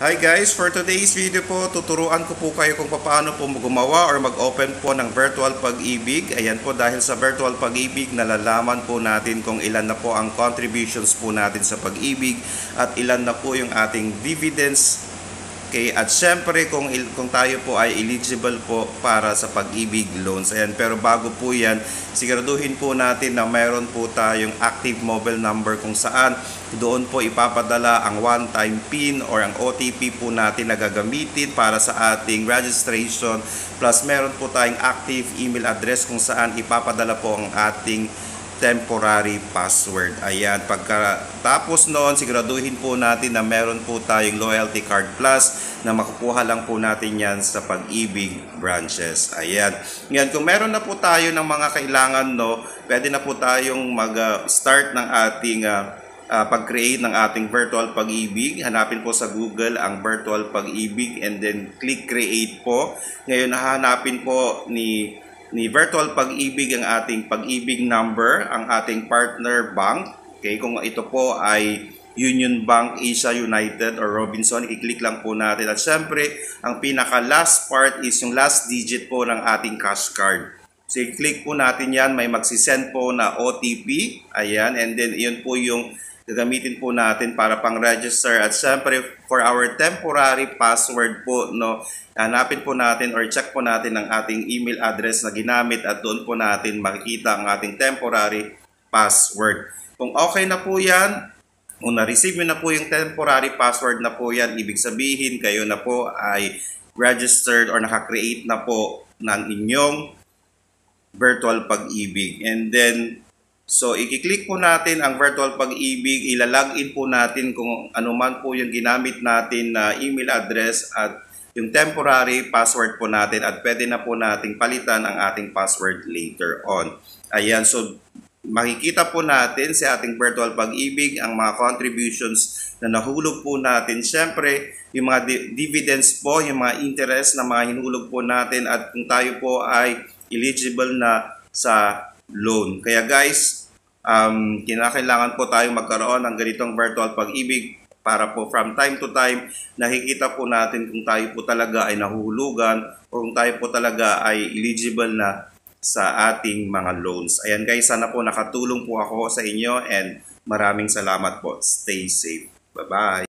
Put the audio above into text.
Hi guys, for today's video po, tuturuan ko po kayo kung paano po gumawa or mag-open po ng virtual pag-ibig. Ayan po, dahil sa virtual pag-ibig, nalalaman po natin kung ilan na po ang contributions po natin sa pag-ibig at ilan na po yung ating dividends. Okay, at syempre kung tayo po ay eligible po para sa pag-ibig loans. Ayan, pero bago po yan, siguraduhin po natin na mayroon po tayong active mobile number kung saan doon po ipapadala ang one-time PIN or ang OTP po natin na gagamitin para sa ating registration. Plus meron po tayong active email address kung saan ipapadala po ang ating temporary password. Ayan, pagkatapos noon, siguraduhin po natin na meron po tayong Loyalty Card Plus na makukuha lang po natin yan sa Pag-ibig branches. Ayan. Ngayon, kung meron na po tayo ng mga kailangan, no, pwede na po tayong mag-start ng ating pag-create ng ating virtual pag-ibig. Hanapin po sa Google ang virtual pag-ibig and then click create po. Ngayon, hahanapin po ni virtual pag-ibig ang ating pag-ibig number, ang ating partner bank. Okay, kung ito po ay Union Bank, Asia United or Robinson, i-click lang po natin. At syempre, ang pinaka last part is yung last digit po ng ating cash card. So i-click po natin yan, may magsisend po na OTP. Ayan, and then yun po yung gagamitin po natin para pang-register. At syempre, for our temporary password po, no, hanapin po natin or check po natin ang ating email address na ginamit at doon po natin makikita ang ating temporary password. Kung okay na po yan, kung na-receive nyo na po yung temporary password na po yan, ibig sabihin kayo na po ay registered or naka-create na po ng inyong virtual pag-ibig. And then, so, i-click po natin ang virtual pag-ibig, ilalagin po natin kung ano man po yung ginamit natin na email address at yung temporary password po natin at pwede na po nating palitan ang ating password later on. Ayan, so makikita po natin sa ating virtual pag-ibig ang mga contributions na nahulog po natin. Siyempre, yung mga dividends po, yung mga interest na mga hinulog po natin at kung tayo po ay eligible na sa loan. Kaya guys, kinakailangan po tayong magkaroon ng ganitong virtual pag-ibig para po from time to time nakikita po natin kung tayo po talaga ay nahuhulugan o kung tayo po talaga ay eligible na sa ating mga loans. Ayan guys, sana po nakatulong po ako sa inyo and maraming salamat po. Stay safe. Bye-bye.